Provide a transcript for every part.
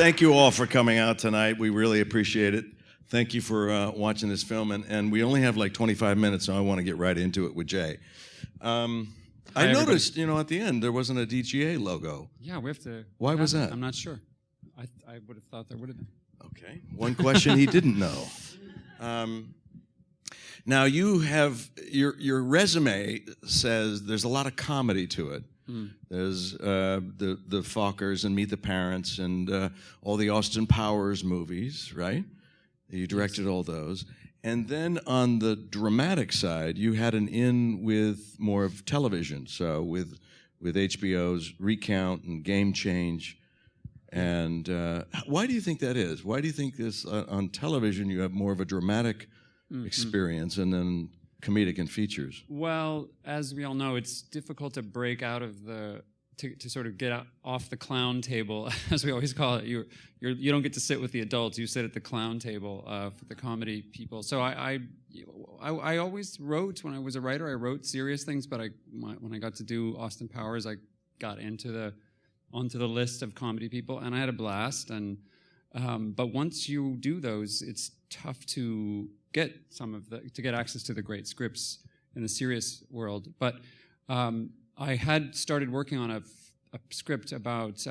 thank you all for coming out tonight. We really appreciate it. Thank you for watching this film. And we only have like 25 minutes, so I want to get right into it with Jay. I noticed, at the end, there wasn't a DGA logo. Yeah, we have to... Why was that? I'm not sure. I would have thought there would have been. Okay. One question he didn't know. Now, you have... Your resume says there's a lot of comedy to it. There's the Fockers and Meet the Parents and all the Austin Powers movies, right? You directed all those. And then on the dramatic side, you had an in with more of television, so with HBO's Recount and Game Change. And why do you think that is? Why do you think this on television you have more of a dramatic experience and then comedic and features? Well, as we all know, it's difficult to break out of to sort of get off the clown table, as we always call it. You don't get to sit with the adults. You sit at the clown table for the comedy people. So I always wrote, when I was a writer, I wrote serious things. But when I got to do Austin Powers, I got onto the list of comedy people, and I had a blast. And but once you do those, it's tough to get access to the great scripts in the serious world. But I had started working on a script about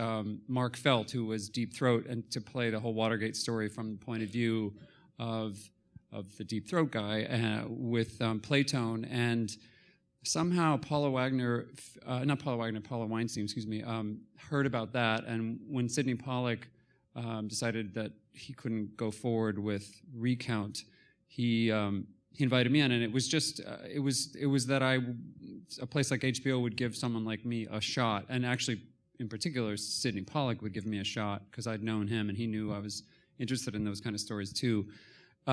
Mark Felt, who was Deep Throat, and to play the whole Watergate story from the point of view of the Deep Throat guy with Playtone. And somehow Paula Weinstein, heard about that. And when Sidney Pollack decided that he couldn't go forward with Recount, he invited me in, and it was just it was that a place like HBO would give someone like me a shot, and actually in particular Sidney Pollack would give me a shot because I'd known him and he knew I was interested in those kind of stories too.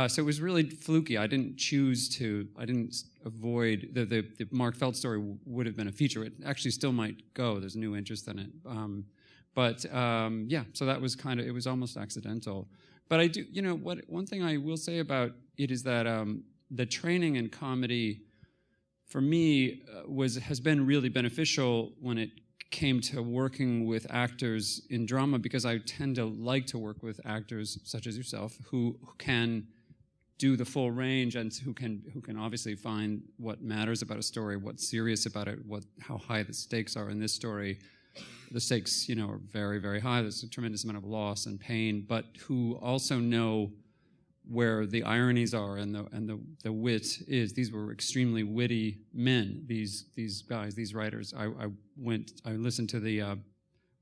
So it was really fluky. I didn't avoid the Mark Felt story would have been a feature. It actually still might go. There's new interest in it. So that was it was almost accidental. But I do, one thing I will say about it is that the training in comedy, for me, has been really beneficial when it came to working with actors in drama, because I tend to like to work with actors such as yourself who can do the full range and who can obviously find what matters about a story, what's serious about it, how high the stakes are in this story. The stakes, are very, very high. There's a tremendous amount of loss and pain, but who also know where the ironies are and the wit is. These were extremely witty men. These guys, these writers. I listened to the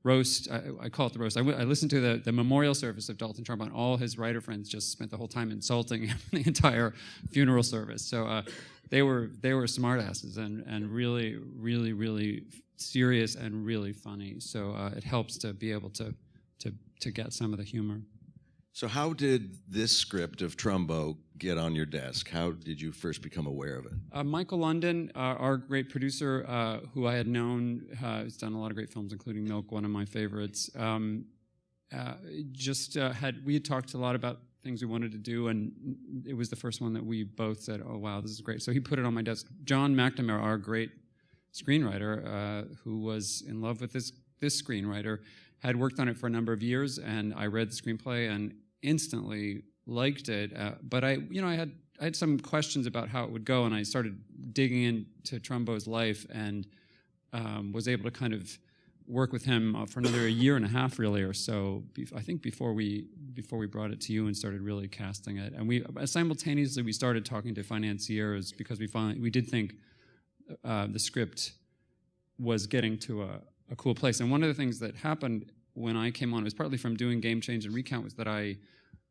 roast. I call it the roast. I listened to the memorial service of Dalton Trumbo, and all his writer friends just spent the whole time insulting him the entire funeral service. So they were smartasses and really, really, really serious and really funny. So it helps to be able to get some of the humor. So how did this script of Trumbo get on your desk? How did you first become aware of it? Michael London, our great producer, who I had known, has done a lot of great films, including Milk, one of my favorites. We had talked a lot about things we wanted to do, and it was the first one that we both said, "Oh wow, this is great." So he put it on my desk. John McNamara, our great screenwriter, who was in love with this screenwriter, had worked on it for a number of years, and I read the screenplay and instantly liked it. But I had some questions about how it would go, and I started digging into Trumbo's life and was able to kind of work with him for another year and a half, really, or so. I think before we brought it to you and started really casting it, and we simultaneously started talking to financiers because we did think the script was getting to a cool place. And one of the things that happened when I came on, it was partly from doing Game Change and Recount, was that I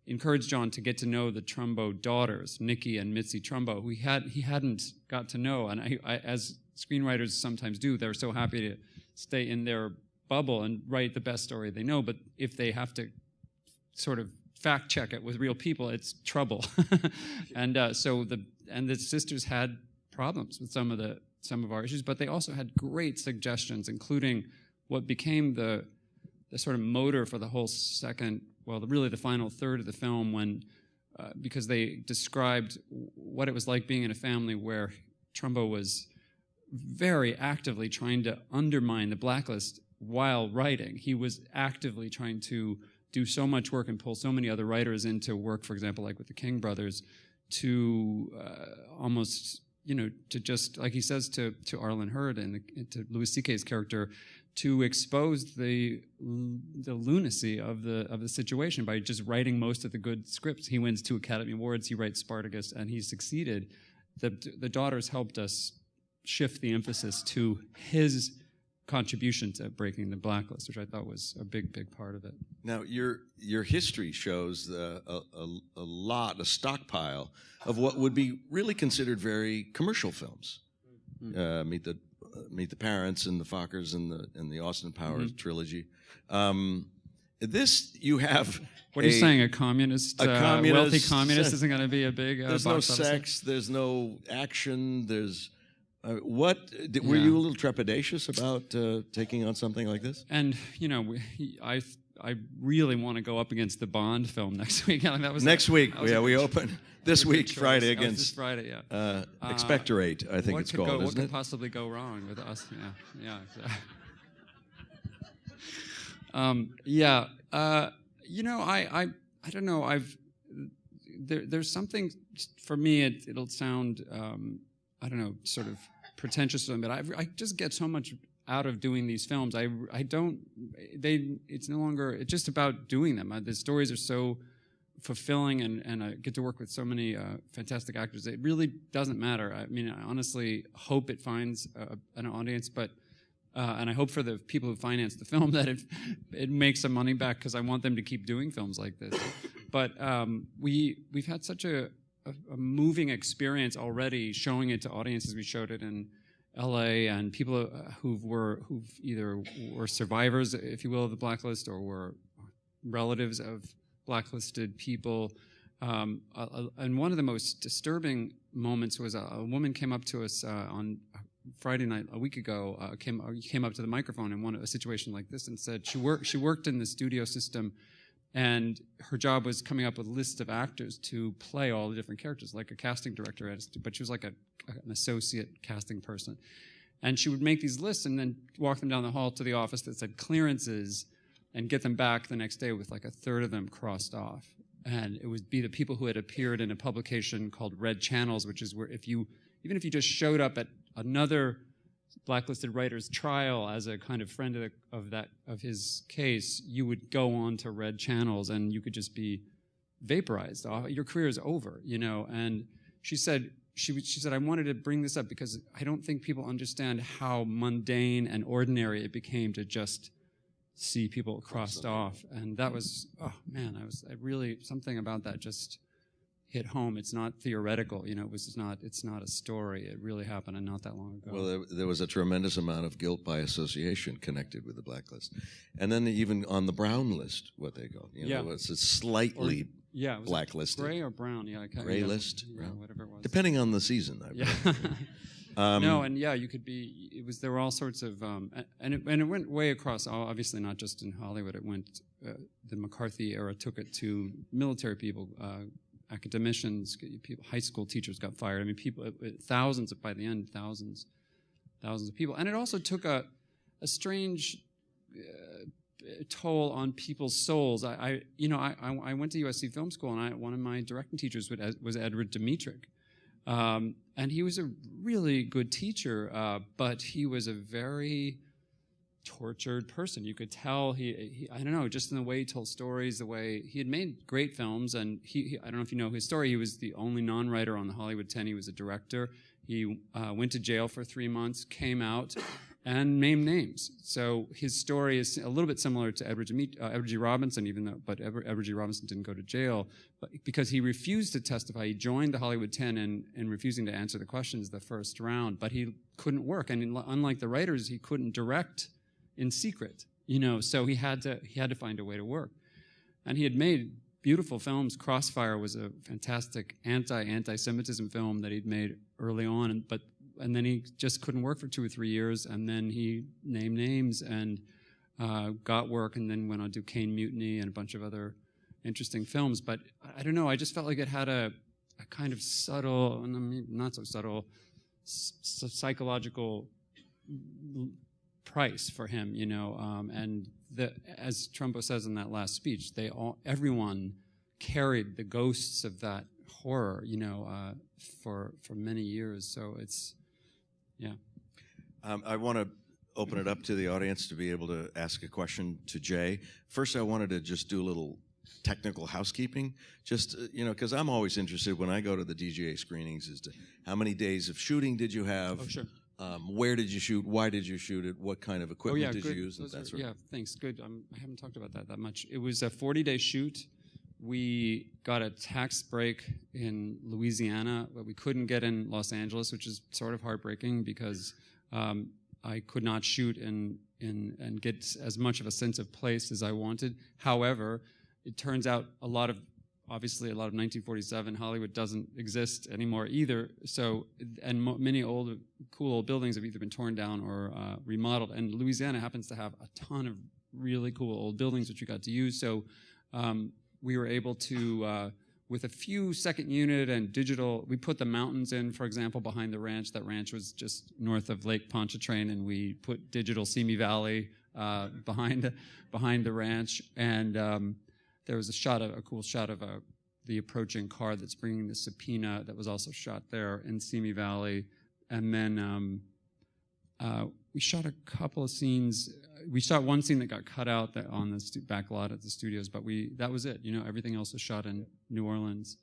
encouraged John to get to know the Trumbo daughters, Nikki and Mitzi Trumbo, who he hadn't got to know. And I, as screenwriters sometimes do, they're so happy to stay in their bubble and write the best story they know. But if they have to sort of fact check it with real people, it's trouble. And the sisters had problems with some of our issues, but they also had great suggestions, including what became the sort of motor for the whole the final third of the film, when because they described what it was like being in a family where Trumbo was very actively trying to undermine the blacklist while writing. He was actively trying to do so much work and pull so many other writers into work, for example, like with the King brothers, to almost, to just, like he says to Arlen Hurd and to Louis C.K.'s character, to expose the lunacy of the situation by just writing most of the good scripts. He wins 2 Academy Awards, he writes Spartacus, and he succeeded. The daughters helped us shift the emphasis to his contribution to breaking the blacklist, which I thought was a big part of it. Now, your history shows a stockpile of what would be really considered very commercial films. Meet the Parents and the Fockers and the Austin Powers trilogy. This you have. What are you saying? A communist, wealthy communist isn't going to be a big. There's no sex. There's no action. There's. Were you a little trepidatious about taking on something like this? And I really want to go up against the Bond film next week. That was next week. We open this week Friday against this Friday. Yeah. Expectorate, I think it's called. What could possibly go wrong with us? Yeah. I don't know. There's something for me. It'll sound I don't know, sort of pretentious, but I just get so much out of doing these films. It's no longer, it's just about doing them. The stories are so fulfilling, and I get to work with so many fantastic actors. It really doesn't matter. I mean, I honestly hope it finds an audience, but and I hope for the people who finance the film that it makes some money back, because I want them to keep doing films like this. But we've had such a moving experience already showing it to audiences. We showed it in LA, and people who've either were survivors, if you will, of the blacklist, or were relatives of blacklisted people. And one of the most disturbing moments was a woman came up to us on Friday night a week ago, came up to the microphone in a situation like this and said she worked in the studio system, and her job was coming up with a list of actors to play all the different characters, like a casting director, but she was like an associate casting person. And she would make these lists and then walk them down the hall to the office that said clearances, and get them back the next day with like a third of them crossed off. And it would be the people who had appeared in a publication called Red Channels, which is where even if you just showed up at another blacklisted writer's trial as a kind of friend of his case, you would go on to Red Channels and you could just be vaporized. Your career is over, And she said I wanted to bring this up because I don't think people understand how mundane and ordinary it became to just see people crossed off. And that was, something about that just hit home. It's not theoretical, it's not a story. It really happened, and not that long ago. Well, there was a tremendous amount of guilt by association connected with the blacklist. And then even on the brown list, what they call, it's slightly blacklisted. Gray or brown, Gray list, whatever it was. Depending on the season, I believe. You could be. There were all sorts of, and it went way across. Obviously, not just in Hollywood. It went. The McCarthy era took it to military people, academicians, people, high school teachers got fired. I mean, people, thousands of people, and it also took a strange toll on people's souls. I went to USC Film School, and one of my directing teachers was Edward Dmytryk. And he was a really good teacher, but he was a very tortured person. You could tell he I don't know, just in the way he told stories, the way he had made great films, and he I don't know if you know his story. He was the only non-writer on the Hollywood 10. He was a director. He went to jail for 3 months, came out, and named names. So his story is a little bit similar to Edward G. Robinson, but Edward G. Robinson didn't go to jail, but because he refused to testify. He joined the Hollywood 10 in refusing to answer the questions the first round, but he couldn't work. And unlike the writers, he couldn't direct in secret, so he had to find a way to work. And he had made beautiful films. Crossfire was a fantastic anti-Semitism film that he'd made early on, and then he just couldn't work for 2 or 3 years, and then he named names and got work, and then went on to do Caine Mutiny and a bunch of other interesting films. But I don't know, I just felt like it had a kind of subtle, and not so subtle, psychological price for him, and as Trumbo says in that last speech, everyone carried the ghosts of that horror, for many years. So it's, yeah. I want to open it up to the audience to be able to ask a question to Jay. First, I wanted to just do a little technical housekeeping, just, because I'm always interested when I go to the DGA screenings as to how many days of shooting did you have? Oh, sure. Where did you shoot? Why did you shoot it? What kind of equipment did you use? Yeah, thanks. Good. I haven't talked about that much. It was a 40-day shoot. We got a tax break in Louisiana, but we couldn't get in Los Angeles, which is sort of heartbreaking because I could not shoot and get as much of a sense of place as I wanted. However, it turns out obviously a lot of 1947 Hollywood doesn't exist anymore either. So, and many cool old buildings have either been torn down or remodeled. And Louisiana happens to have a ton of really cool old buildings which we got to use. So we were able to, with a few second unit and digital, we put the mountains in, for example, behind the ranch. That ranch was just north of Lake Pontchartrain, and we put digital Simi Valley behind the ranch. And there was a cool shot of the approaching car that's bringing the subpoena that was also shot there in Simi Valley. And then we shot a couple of scenes. We shot one scene that got cut out on the back lot at the studios, but that was it. Everything else was shot in New Orleans.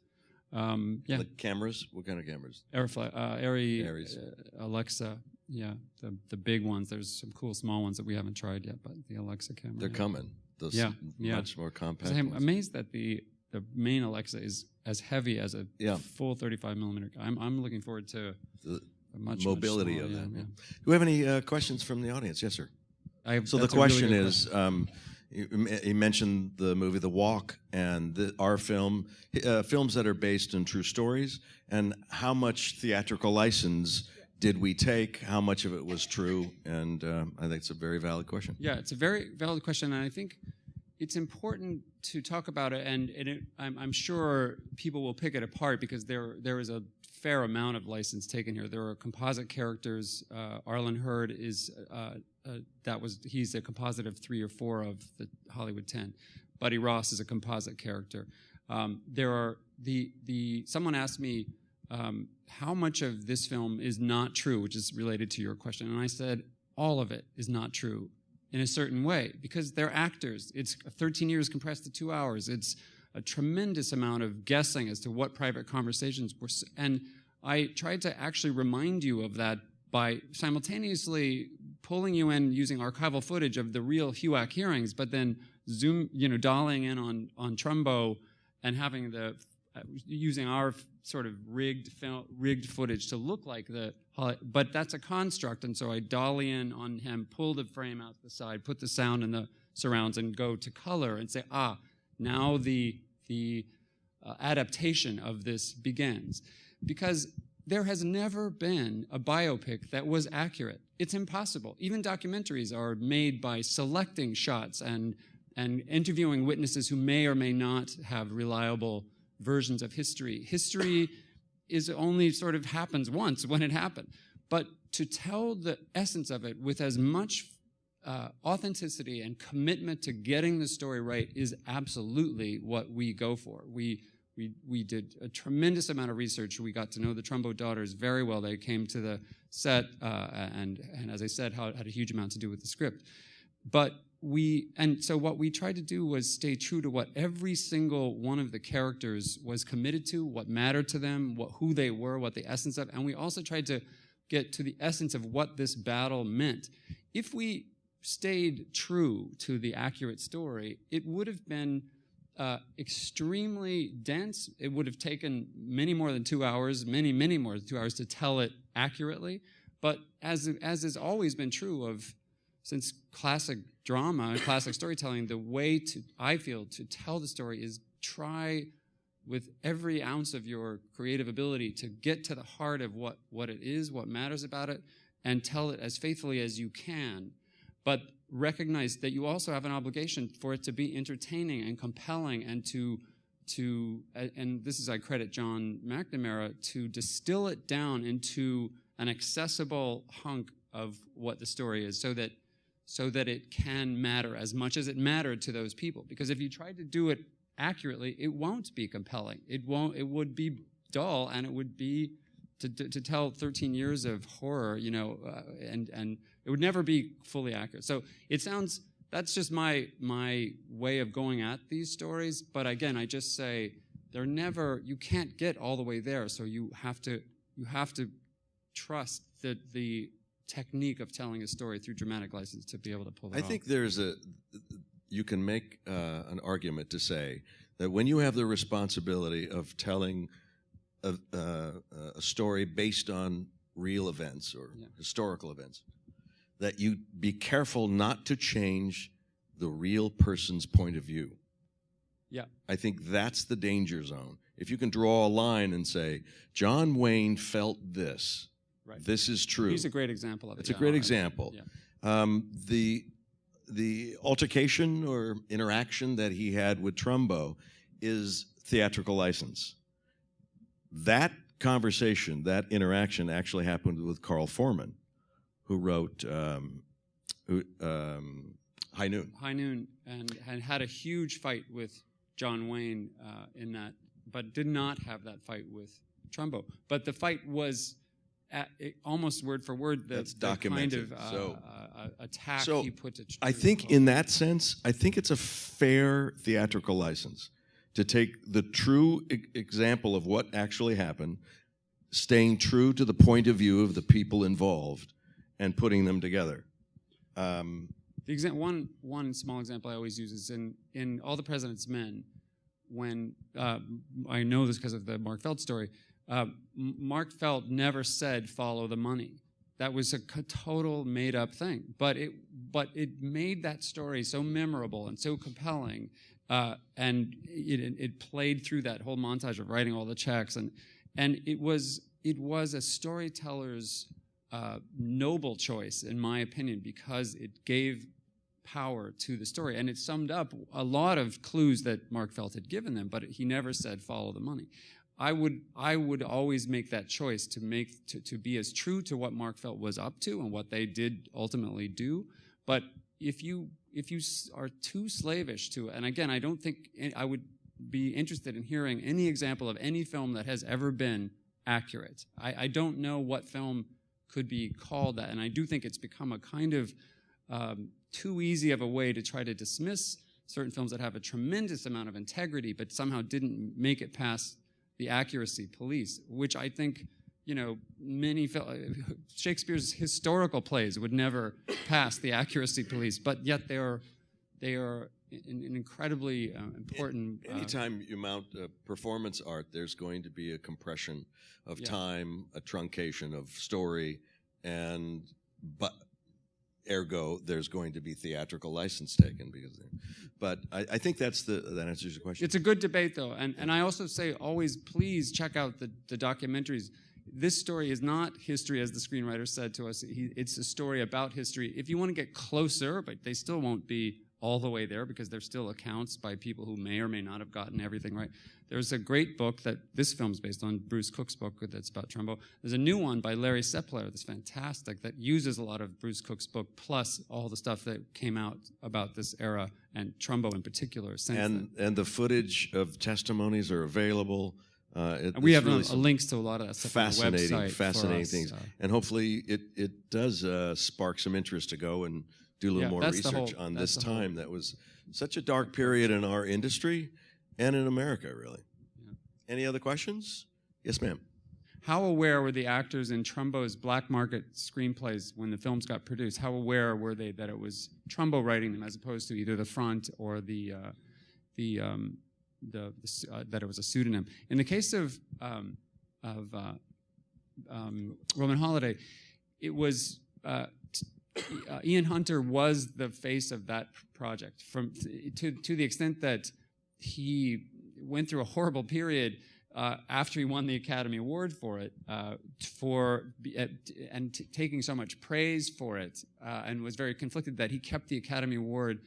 Yeah. Like cameras? What kind of cameras? Aries. Alexa. Yeah, the big ones. There's some cool small ones that we haven't tried yet, but the Alexa camera. They're coming. Those much more compact I'm ones. amazed that the main Alexa is as heavy as a full 35 millimeter. I'm looking forward to the mobility much of that. Yeah. Do we have any questions from the audience? Yes, sir. So the question is, you mentioned the movie The Walk and our film, films that are based on true stories, and how much theatrical license did we take? How much of it was true? And I think it's a very valid question. Yeah, it's a very valid question, and I think it's important to talk about it. And I'm sure people will pick it apart because there is a fair amount of license taken here. There are composite characters. Arlen Hurd is he's a composite of 3 or 4 of the Hollywood 10. Buddy Ross is a composite character. Someone asked me, how much of this film is not true, which is related to your question. And I said, all of it is not true in a certain way, because they're actors. It's 13 years compressed to 2 hours. It's a tremendous amount of guessing as to what private conversations were. And I tried to actually remind you of that by simultaneously pulling you in using archival footage of the real HUAC hearings, but then dialing in on Trumbo and having using our sort of rigged footage to look like but that's a construct, and so I dolly in on him, pull the frame out the side, put the sound in the surrounds, and go to color and say, now the adaptation of this begins. Because there has never been a biopic that was accurate. It's impossible. Even documentaries are made by selecting shots and interviewing witnesses who may or may not have reliable versions of history. History is only sort of happens once when it happened. But to tell the essence of it with as much authenticity and commitment to getting the story right is absolutely what we go for. We did a tremendous amount of research. We got to know the Trumbo daughters very well. They came to the set and as I said, had a huge amount to do with the script. So what we tried to do was stay true to what every single one of the characters was committed to, what mattered to them, who they were, what the essence of, and we also tried to get to the essence of what this battle meant. If we stayed true to the accurate story, it would have been extremely dense. It would have taken many more than 2 hours, many more than 2 hours to tell it accurately. But as has always been true since classic drama and classic storytelling, the way I feel to tell the story is try with every ounce of your creative ability to get to the heart of what it is, what matters about it, and tell it as faithfully as you can. But recognize that you also have an obligation for it to be entertaining and compelling, and and this is, I credit John McNamara, to distill it down into an accessible hunk of what the story is, so that so that it can matter as much as it mattered to those people. Because if you tried to do it accurately, it won't be compelling. It would be dull, and it would be to tell 13 years of horror, and it would never be fully accurate. So that's just my way of going at these stories. But again, I just say you can't get all the way there. So you have to trust that the technique of telling a story through dramatic license to be able to pull it off. I think you can make an argument to say that when you have the responsibility of telling a story based on real events or historical events, that you be careful not to change the real person's point of view. Yeah. I think that's the danger zone. If you can draw a line and say, John Wayne felt this, right. This is true. He's a great example of it. It's a great example. Yeah. The altercation or interaction that he had with Trumbo is theatrical license. That conversation, that interaction actually happened with Carl Foreman, who wrote High Noon. High Noon, and had a huge fight with John Wayne in that, but did not have that fight with Trumbo. But the fight was almost word for word the kind of attack he put to Trumbo. I think in that sense, I think it's a fair theatrical license to take the true example of what actually happened, staying true to the point of view of the people involved, and putting them together. One small example I always use is in All the President's Men, when I know this because of the Mark Felt story. Mark Felt never said "follow the money." That was a total made-up thing. But it made that story so memorable and so compelling, and it played through that whole montage of writing all the checks, and it was a storyteller's noble choice, in my opinion, because it gave power to the story, and it summed up a lot of clues that Mark Felt had given them, but he never said follow the money. I would always make that choice to be as true to what Mark Felt was up to and what they did ultimately do. But if you are too slavish to it, and again, I don't think I would be interested in hearing any example of any film that has ever been accurate. I don't know what film could be called that, and I do think it's become a kind of too easy of a way to try to dismiss certain films that have a tremendous amount of integrity but somehow didn't make it past the accuracy police, which I think, Shakespeare's historical plays would never pass the accuracy police, but yet they are an incredibly important. Anytime you mount performance art, there's going to be a compression of time, a truncation of story, but ergo, there's going to be theatrical license taken but I think that answers your question. It's a good debate, though, and I also say always, please check out the documentaries. This story is not history, as the screenwriter said to us. It's a story about history. If you want to get closer, but they still won't be all the way there because they're still accounts by people who may or may not have gotten everything right. There's a great book that this film's based on, Bruce Cook's book that's about Trumbo. There's a new one by Larry Sepler that's fantastic that uses a lot of Bruce Cook's book plus all the stuff that came out about this era and Trumbo in particular. And the footage of testimonies are available. And we have really links to a lot of that stuff on the website. Fascinating things. And hopefully it does spark some interest to go and do a little more research on this time that was such a dark period in our industry and in America, really. Yeah. Any other questions? Yes, ma'am. How aware were the actors in Trumbo's black market screenplays when the films got produced? How aware were they that it was Trumbo writing them as opposed to either the front or that it was a pseudonym? In the case of Roman Holiday, it was Ian Hunter was the face of that project to the extent that he went through a horrible period after he won the Academy Award for it, taking so much praise for it, and was very conflicted that he kept the Academy Award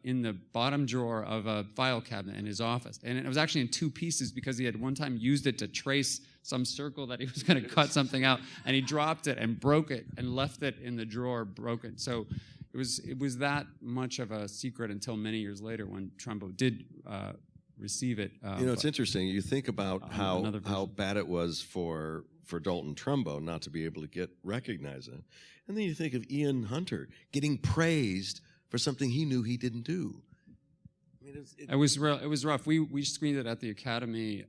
in the bottom drawer of a file cabinet in his office. And it was actually in two pieces because he had one time used it to trace some circle that he was going to cut something out, and he dropped it and broke it and left it in the drawer broken. So it it was that much of a secret until many years later when Trumbo did receive it. It's interesting. You think about how bad it was for Dalton Trumbo not to be able to get recognized, and then you think of Ian Hunter getting praised for something he knew he didn't do. I mean, it was rough. We screened it at the Academy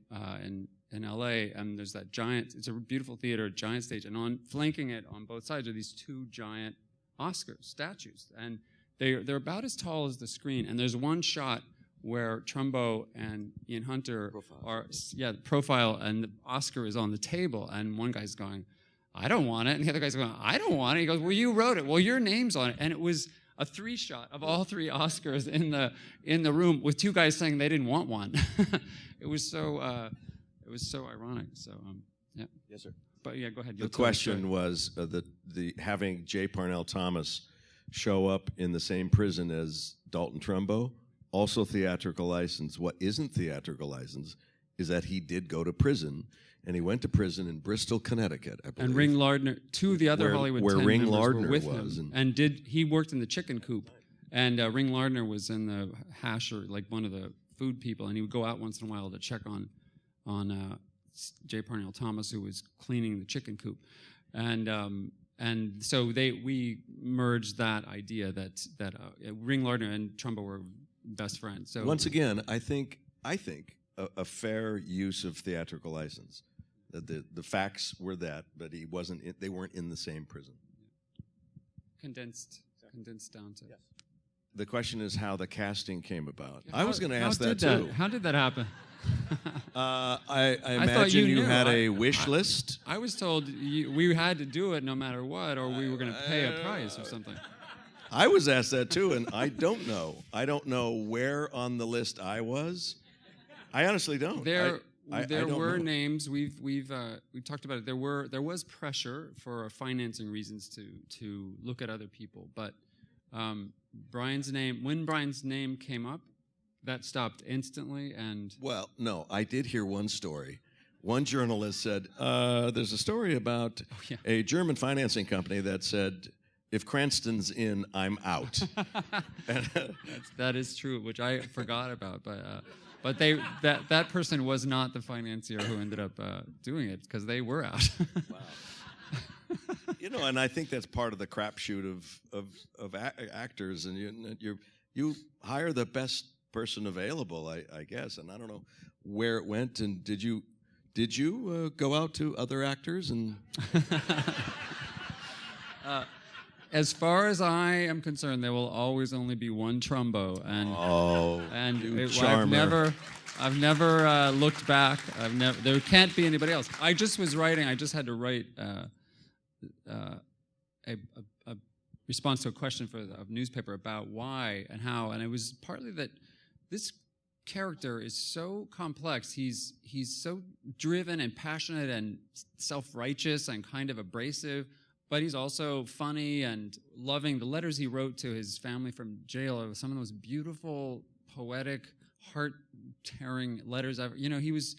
in L.A. and there's that giant. It's a beautiful theater, giant stage, and flanking it on both sides are these two giant Oscar statues, and they're about as tall as the screen. And there's one shot where Trumbo and Ian Hunter profile, and the Oscar is on the table, and one guy's going, "I don't want it," and the other guy's going, "I don't want it." He goes, "Well, you wrote it. Well, your name's on it." And it was a 3-shot of all 3 Oscars in the room with 2 guys saying they didn't want one. It was so ironic. So yeah. Yes, sir. But yeah, go ahead. The question was the having J. Parnell Thomas show up in the same prison as Dalton Trumbo, also theatrical license. What isn't theatrical license is that he did go to prison, and he went to prison in Bristol, Connecticut, I believe. And Ring Lardner, 2 of the other Hollywood 10 Ring members Lardner were with was, him, and he worked in the chicken coop, and Ring Lardner was in the hasher, like one of the food people, and he would go out once in a while to check on J. Parnell Thomas, who was cleaning the chicken coop, and so we merged that idea that Ring Lardner and Trumbo were best friends. So once again, I think a fair use of theatrical license. That the facts were that, but they weren't in the same prison. Condensed down to. Yes. The question is how the casting came about. I was going to ask that too. too. How did that happen? I imagine you had a wish list. I was told we had to do it no matter what, or we were going to pay a price or something. I was asked that too, and I don't know. I don't know where on the list I was. I honestly don't. There were names. We've talked about it. There was pressure for financing reasons to look at other people, but when Bryan's name came up, that stopped instantly. And well, no, I did hear one story. One journalist said, "There's a story about a German financing company that said, if Cranston's in, I'm out." That is true, which I forgot about, but that person was not the financier who ended up doing it, because they were out. Wow. And I think that's part of the crapshoot of actors, and you hire the best person available, I guess, and I don't know where it went. And did you go out to other actors and? As far as I am concerned, there will always only be one Trumbo, I've never looked back. There can't be anybody else. I just had to write a response to a question for a newspaper about why and how, and it was partly that this character is so complex. He's so driven and passionate and self-righteous and kind of abrasive, but he's also funny and loving. The letters he wrote to his family from jail are some of the most beautiful, poetic, heart-tearing letters ever. He was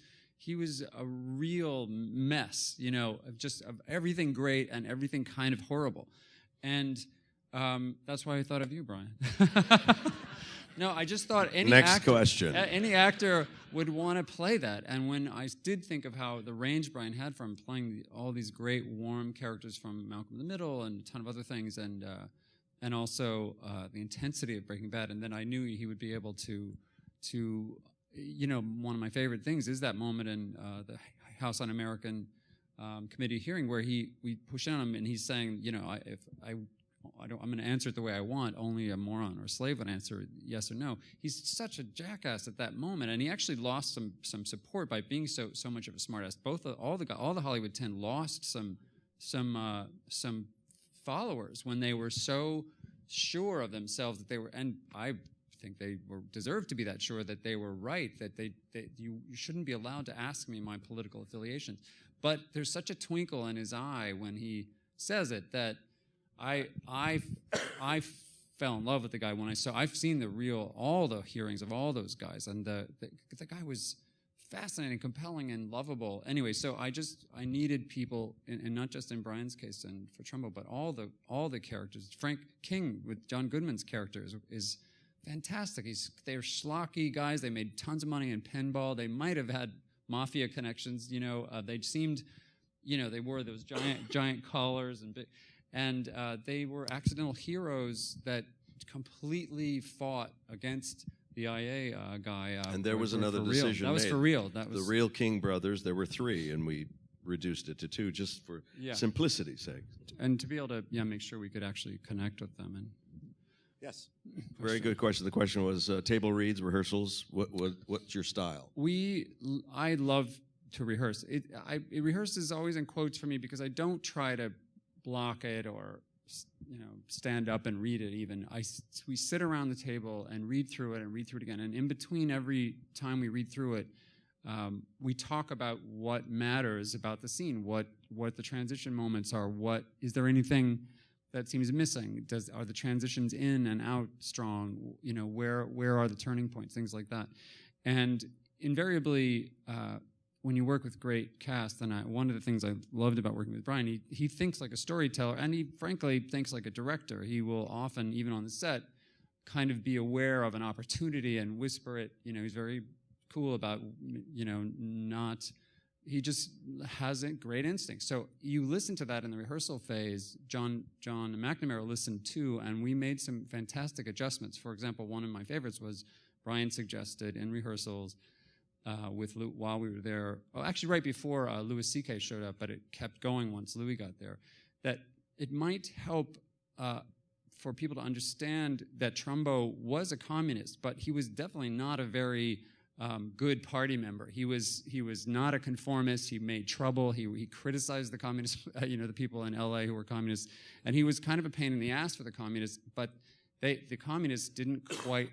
a real mess, of everything great and everything kind of horrible. And that's why I thought of you, Bryan. No, I just thought any actor would want to play that. And when I did think of how the range Bryan had from playing all these great warm characters from Malcolm in the Middle and a ton of other things, and also the intensity of Breaking Bad, and then I knew he would be able to one of my favorite things is that moment in the House Un-American committee hearing where we push in on him and he's saying, I'm going to answer it the way I want. Only a moron or a slave would answer yes or no. He's such a jackass at that moment, and he actually lost some support by being so much of a smartass. All the Hollywood 10 lost some followers when they were so sure of themselves that they were, and I think they deserved to be that sure that they were right, that you shouldn't be allowed to ask me my political affiliations. But there's such a twinkle in his eye when he says it that I fell in love with the guy when I've seen all the hearings of all those guys, and the guy was fascinating, compelling, and lovable. Anyway, so I needed people, and not just in Bryan's case and for Trumbo, but all the characters. Frank King with John Goodman's character is fantastic. They're schlocky guys. They made tons of money in pinball. They might have had mafia connections. They seemed, they wore those giant collars and they were accidental heroes that completely fought against the IA guy. And there was another decision made. That was for real. That was the real King brothers. There were 3, and we reduced it to 2 just for simplicity's sake. And to be able to make sure we could actually connect with them. And yes, very good question. The question was table reads, rehearsals. What's your style? I love to rehearse. It rehearses always in quotes for me because I don't try to block it or stand up and read it even. We sit around the table and read through it again. And in between every time we read through it, we talk about what matters about the scene, what the transition moments are, is there anything that seems missing? Are the transitions in and out strong? Where are the turning points? Things like that. And invariably, when you work with great cast, and one of the things I loved about working with Bryan, he thinks like a storyteller, and he frankly thinks like a director. He will often, even on the set, kind of be aware of an opportunity and whisper it. He's very cool about, he just has a great instinct. So you listen to that in the rehearsal phase. John McNamara listened too, and we made some fantastic adjustments. For example, one of my favorites was Bryan suggested in rehearsals, while we were there, actually right before Louis C.K. showed up, but it kept going once Louis got there, that it might help for people to understand that Trumbo was a communist, but he was definitely not a very good party member. He was not a conformist. He made trouble. He criticized the communists, the people in L.A. who were communists, and he was kind of a pain in the ass for the communists, but the communists didn't quite.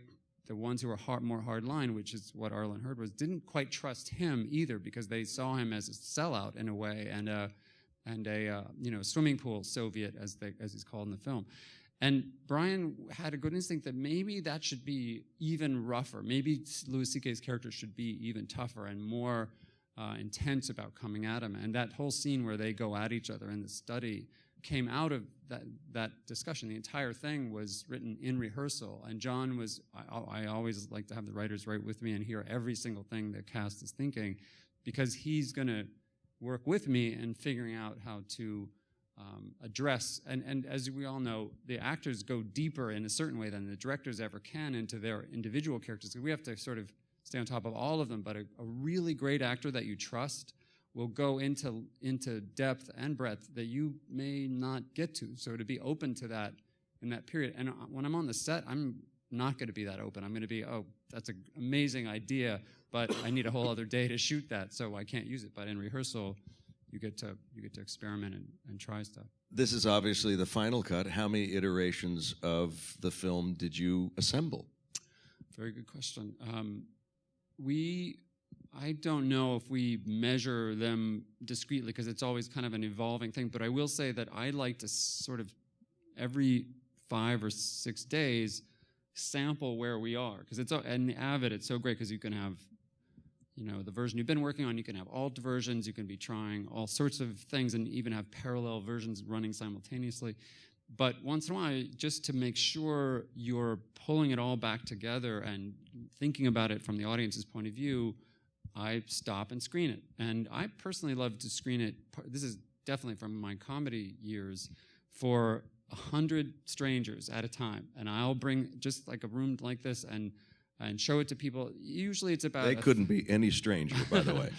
The ones who were more hardline, which is what Arlen heard was, didn't quite trust him either because they saw him as a sellout in a way and a swimming pool Soviet as he's called in the film. And Bryan had a good instinct that maybe that should be even rougher. Maybe Louis C.K.'s character should be even tougher and more intense about coming at him. And that whole scene where they go at each other in the study came out of that discussion. The entire thing was written in rehearsal, and John was, I always like to have the writers write with me and hear every single thing the cast is thinking, because he's going to work with me in figuring out how to address, and as we all know, the actors go deeper in a certain way than the directors ever can into their individual characters. We have to sort of stay on top of all of them, but a really great actor that you trust will go into depth and breadth that you may not get to. So to be open to that in that period. And when I'm on the set, I'm not going to be that open. I'm going to be, that's an amazing idea, but I need a whole other day to shoot that, so I can't use it. But in rehearsal, you get to experiment and try stuff. This is obviously the final cut. How many iterations of the film did you assemble? Very good question. I don't know if we measure them discreetly because it's always kind of an evolving thing, but I will say that I like to sort of every 5 or 6 days sample where we are, because and Avid, it's so great because you can have the version you've been working on, you can have alt versions, you can be trying all sorts of things and even have parallel versions running simultaneously. But once in a while, just to make sure you're pulling it all back together and thinking about it from the audience's point of view, I stop and screen it. And I personally love to screen it. This is definitely from my comedy years, for 100 strangers at a time. And I'll bring just like a room like this and show it to people. Usually it's about... They couldn't be any stranger, by the way.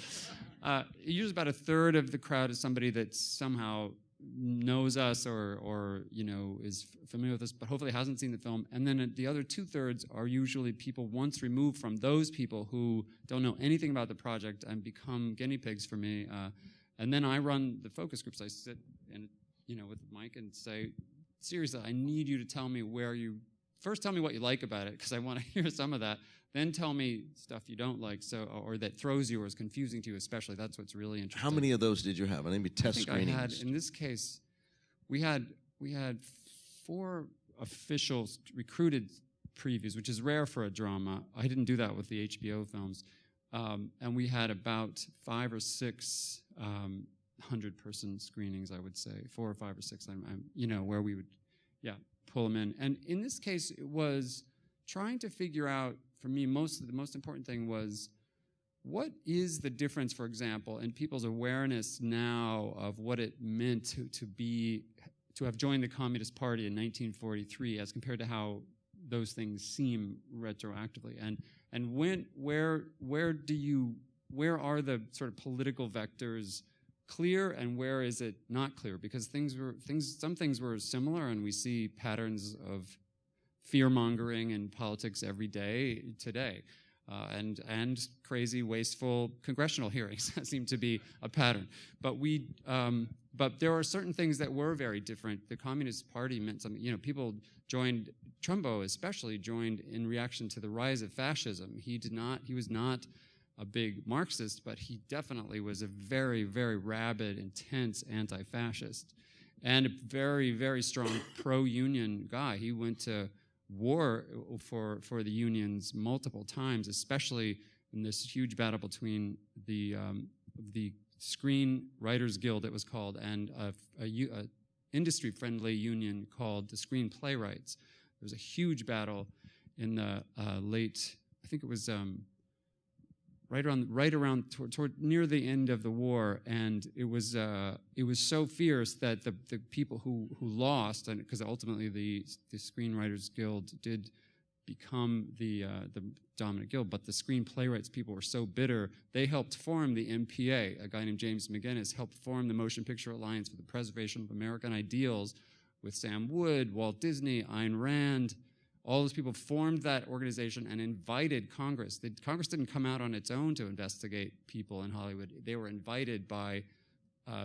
Usually about a third of the crowd is somebody that somehow knows us or is familiar with us, but hopefully hasn't seen the film. And then the other 2/3 are usually people once removed from those people who don't know anything about the project and become guinea pigs for me. And then I run the focus groups. I sit and with Mike and say, seriously, I need you to tell me first tell me what you like about it, because I want to hear some of that. Then tell me stuff you don't like, or that throws you or is confusing to you especially. That's what's really interesting. How many of those did you have? I mean, test screenings. In this case, we had 4 official recruited previews, which is rare for a drama. I didn't do that with the HBO films. And we had about 5 or 6 100-person screenings, I would say, 4 or 5 or 6. Where we would, pull them in. And in this case, it was trying to figure out, for me, the most important thing was, what is the difference, for example, in people's awareness now of what it meant to have joined the Communist Party in 1943, as compared to how those things seem retroactively, and where are the sort of political vectors clear, and where is it not clear? Because some things were similar, and we see patterns of fear-mongering in politics every day today. And crazy, wasteful congressional hearings seem to be a pattern. But there are certain things that were very different. The Communist Party meant something. People joined, Trumbo especially joined in reaction to the rise of fascism. He was not a big Marxist, but he definitely was a very, very rabid, intense anti-fascist, and a very, very strong pro-union guy. He went to war for the unions multiple times, especially in this huge battle between the Screen Writers Guild, it was called, and a industry-friendly union called the Screen Playwrights. There was a huge battle in the late, I think it was right around toward near the end of the war, and it was so fierce that the people who lost, and because ultimately the Screenwriters Guild did become the dominant guild, but the Screen Playwrights people were so bitter, they helped form the MPA. A guy named James McGinnis helped form the Motion Picture Alliance for the Preservation of American Ideals with Sam Wood, Walt Disney, Ayn Rand. All those people formed that organization and invited Congress. Congress didn't come out on its own to investigate people in Hollywood. They were invited by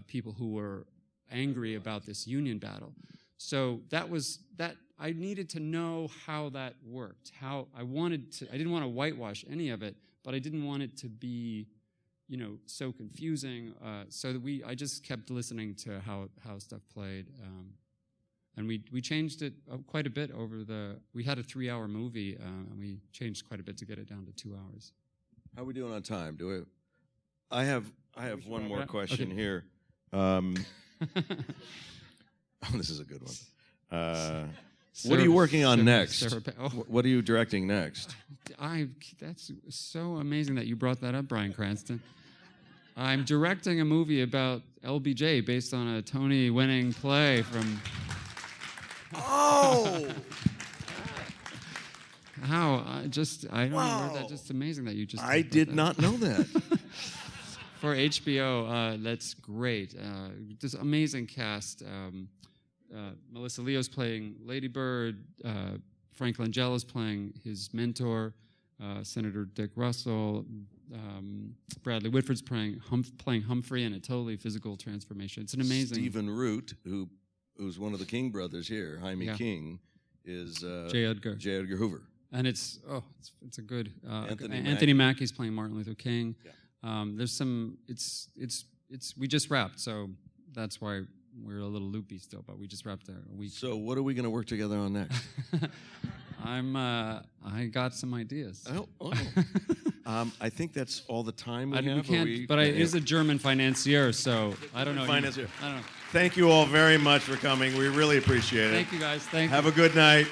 people who were angry about this union battle. So that I needed to know how that worked. I didn't want to whitewash any of it, but I didn't want it to be, so confusing. So that I just kept listening to how stuff played. And we changed it quite a bit we had a 3-hour movie, and we changed quite a bit to get it down to 2 hours. How are we doing on time? I have one more question here. This is a good one. What are you working on next? What are you directing next? That's so amazing that you brought that up, Bryan Cranston. I'm directing a movie about LBJ based on a Tony-winning play from... Oh! How? I don't know. That's just amazing that you just... I did not know that. For HBO, that's great. This amazing cast. Melissa Leo's playing Lady Bird. Frank Langella's playing his mentor, Senator Dick Russell. Bradley Whitford's playing Humphrey in a totally physical transformation. It's an amazing... Stephen Root, who's one of the King brothers here, Jaime King, is J. Edgar Hoover. And it's a good... Anthony Mackie's playing Martin Luther King. Yeah. There's some... We just wrapped, so that's why we're a little loopy still, but we just wrapped a week. So what are we going to work together on next? I got some ideas. I think that's all the time we have. It is a German financier, so I don't know. Financier. I don't know. Thank you all very much for coming. We really appreciate it. Thank you, guys. Thank you. Have a good night.